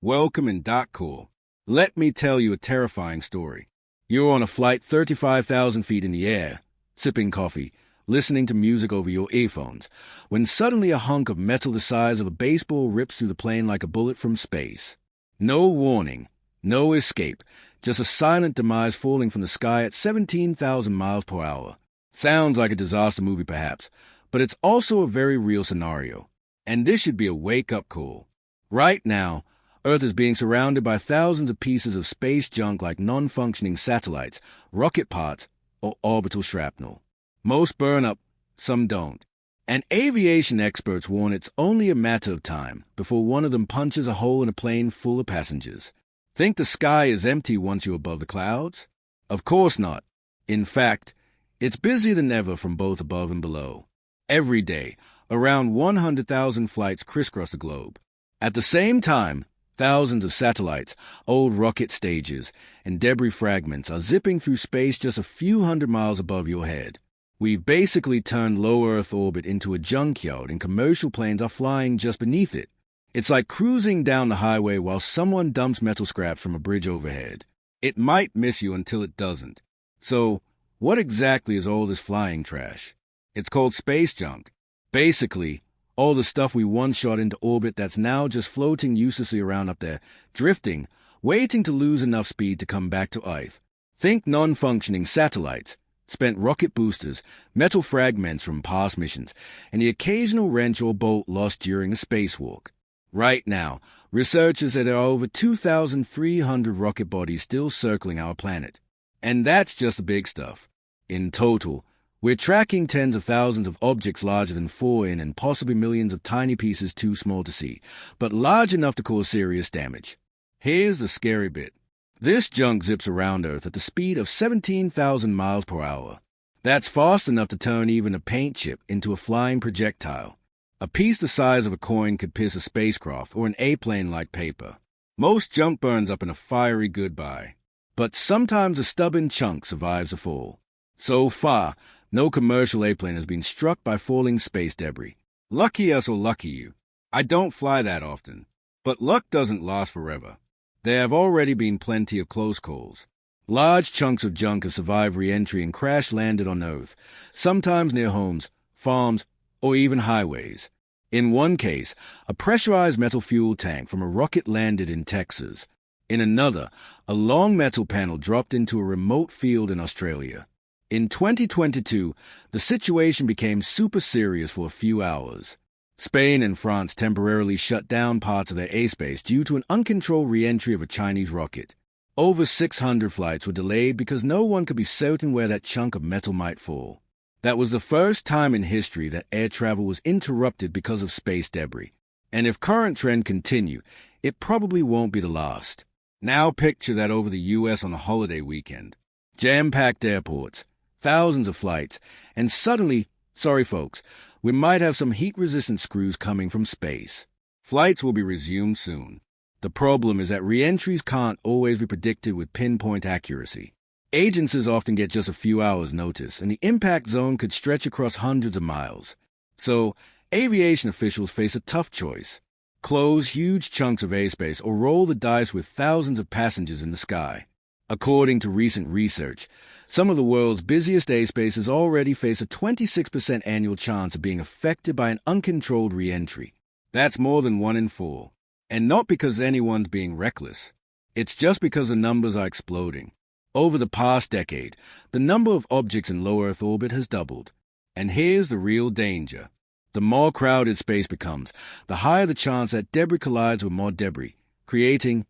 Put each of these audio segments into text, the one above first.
Welcome in Cool. Let me tell you a terrifying story. You're on a flight 35,000 feet in the air, sipping coffee, listening to music over your earphones, when suddenly a hunk of metal the size of a baseball rips through the plane like a bullet from space. No warning, no escape, just a silent demise falling from the sky at 17,000 miles per hour. Sounds like a disaster movie perhaps, but it's also a very real scenario. And this should be a wake-up call. Right now, Earth is being surrounded by thousands of pieces of space junk like non-functioning satellites, rocket parts, or orbital shrapnel. Most burn up, some don't. And aviation experts warn it's only a matter of time before one of them punches a hole in a plane full of passengers. Think the sky is empty once you're above the clouds? Of course not. In fact, it's busier than ever from both above and below. Every day, around 100,000 flights crisscross the globe. At the same time, thousands of satellites, old rocket stages, and debris fragments are zipping through space just a few hundred miles above your head. We've basically turned low Earth orbit into a junkyard, and commercial planes are flying just beneath it. It's like cruising down the highway while someone dumps metal scraps from a bridge overhead. It might miss you until it doesn't. So, what exactly is all this flying trash? It's called space junk. Basically, all the stuff we once shot into orbit that's now just floating uselessly around up there, drifting, waiting to lose enough speed to come back to Earth. Think non-functioning satellites, spent rocket boosters, metal fragments from past missions, and the occasional wrench or bolt lost during a spacewalk. Right now, researchers say there are over 2,300 rocket bodies still circling our planet. And that's just the big stuff. In total, we're tracking tens of thousands of objects larger than 4 in and possibly millions of tiny pieces too small to see, but large enough to cause serious damage. Here's the scary bit. This junk zips around Earth at the speed of 17,000 miles per hour. That's fast enough to turn even a paint chip into a flying projectile. A piece the size of a coin could pierce a spacecraft or an airplane like paper. Most junk burns up in a fiery goodbye. But sometimes a stubborn chunk survives the fall. So far, no commercial airplane has been struck by falling space debris. Lucky us or lucky you. I don't fly that often. But luck doesn't last forever. There have already been plenty of close calls. Large chunks of junk have survived re-entry and crash-landed on Earth, sometimes near homes, farms, or even highways. In one case, a pressurized metal fuel tank from a rocket landed in Texas. In another, a long metal panel dropped into a remote field in Australia. In 2022, the situation became super serious for a few hours. Spain and France temporarily shut down parts of their airspace due to an uncontrolled re-entry of a Chinese rocket. Over 600 flights were delayed because no one could be certain where that chunk of metal might fall. That was the first time in history that air travel was interrupted because of space debris. And if current trend continue, it probably won't be the last. Now picture that over the U.S. on a holiday weekend. Jam-packed airports, thousands of flights, and suddenly, sorry folks, we might have some heat-resistant screws coming from space. Flights will be resumed soon. The problem is that re-entries can't always be predicted with pinpoint accuracy. Agencies often get just a few hours' notice, and the impact zone could stretch across hundreds of miles. So, aviation officials face a tough choice. Close huge chunks of airspace or roll the dice with thousands of passengers in the sky. According to recent research, some of the world's busiest airspaces already face a 26% annual chance of being affected by an uncontrolled re-entry. That's more than 1 in 4. And not because anyone's being reckless. It's just because the numbers are exploding. Over the past decade, the number of objects in low Earth orbit has doubled. And here's the real danger. The more crowded space becomes, the higher the chance that debris collides with more debris, creating,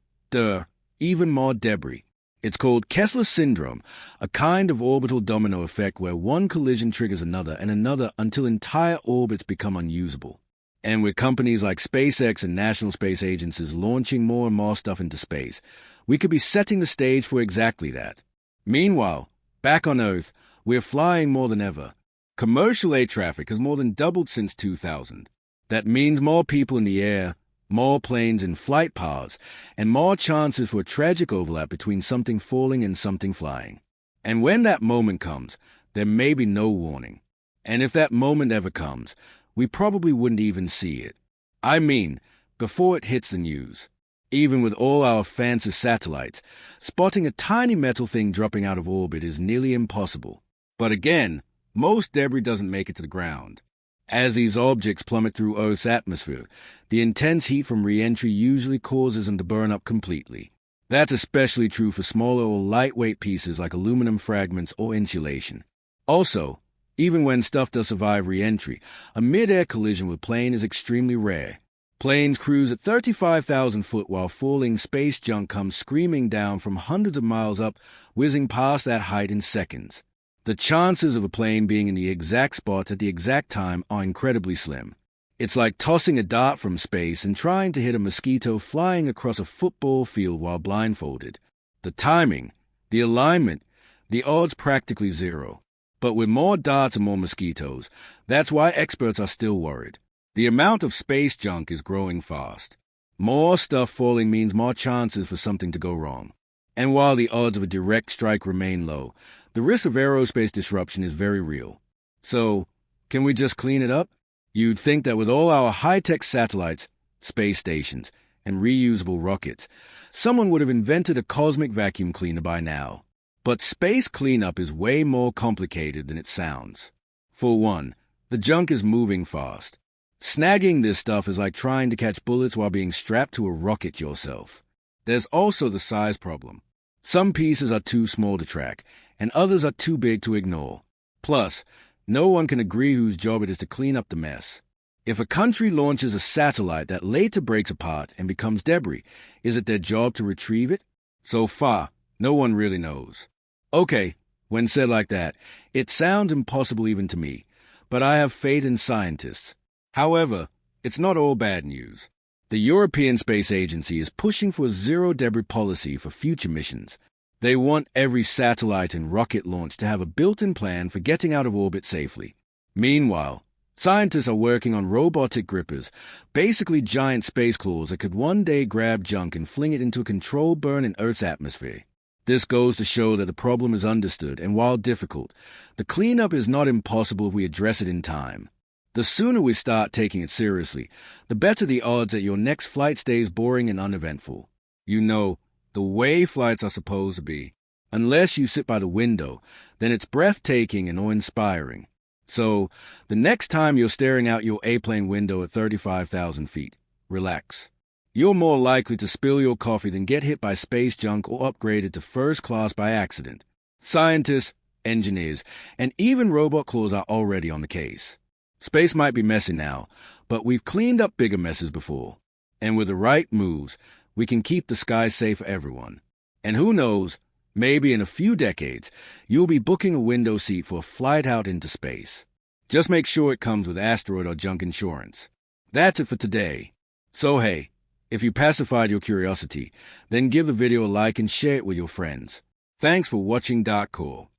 even more debris. It's called Kessler syndrome, a kind of orbital domino effect where one collision triggers another and another until entire orbits become unusable. And with companies like SpaceX and national space agencies launching more and more stuff into space, we could be setting the stage for exactly that. Meanwhile, back on Earth, we're flying more than ever. Commercial air traffic has more than doubled since 2000. That means more people in the air, more planes in flight paths, and more chances for a tragic overlap between something falling and something flying. And when that moment comes, there may be no warning. And if that moment ever comes, we probably wouldn't even see it. I mean, before it hits the news. Even with all our fancy satellites, spotting a tiny metal thing dropping out of orbit is nearly impossible. But again, most debris doesn't make it to the ground. As these objects plummet through Earth's atmosphere, the intense heat from reentry usually causes them to burn up completely. That's especially true for smaller or lightweight pieces like aluminum fragments or insulation. Also, even when stuff does survive reentry, a mid-air collision with a plane is extremely rare. Planes cruise at 35,000 foot while falling space junk comes screaming down from hundreds of miles up, whizzing past that height in seconds. The chances of a plane being in the exact spot at the exact time are incredibly slim. It's like tossing a dart from space and trying to hit a mosquito flying across a football field while blindfolded. The timing, the alignment, the odds practically zero. But with more darts and more mosquitoes, that's why experts are still worried. The amount of space junk is growing fast. More stuff falling means more chances for something to go wrong. And while the odds of a direct strike remain low, the risk of aerospace disruption is very real. So, can we just clean it up? You'd think that with all our high-tech satellites, space stations, and reusable rockets, someone would have invented a cosmic vacuum cleaner by now. But space cleanup is way more complicated than it sounds. For one, the junk is moving fast. Snagging this stuff is like trying to catch bullets while being strapped to a rocket yourself. There's also the size problem. Some pieces are too small to track, and others are too big to ignore. Plus, no one can agree whose job it is to clean up the mess. If a country launches a satellite that later breaks apart and becomes debris, is it their job to retrieve it? So far, no one really knows. Okay, when said like that, it sounds impossible even to me, but I have faith in scientists. However, it's not all bad news. The European Space Agency is pushing for a zero-debris policy for future missions. They want every satellite and rocket launch to have a built-in plan for getting out of orbit safely. Meanwhile, scientists are working on robotic grippers, basically giant space claws that could one day grab junk and fling it into a controlled burn in Earth's atmosphere. This goes to show that the problem is understood, and while difficult, the cleanup is not impossible if we address it in time. The sooner we start taking it seriously, the better the odds that your next flight stays boring and uneventful. You know, the way flights are supposed to be. Unless you sit by the window, then it's breathtaking and awe-inspiring. So, the next time you're staring out your A-plane window at 35,000 feet, relax. You're more likely to spill your coffee than get hit by space junk or upgraded to first class by accident. Scientists, engineers, and even robot claws are already on the case. Space might be messy now, but we've cleaned up bigger messes before. And with the right moves, we can keep the sky safe for everyone. And who knows, maybe in a few decades, you'll be booking a window seat for a flight out into space. Just make sure it comes with asteroid or junk insurance. That's it for today. So hey, if you pacified your curiosity, then give the video a like and share it with your friends. Thanks for watching. Cool.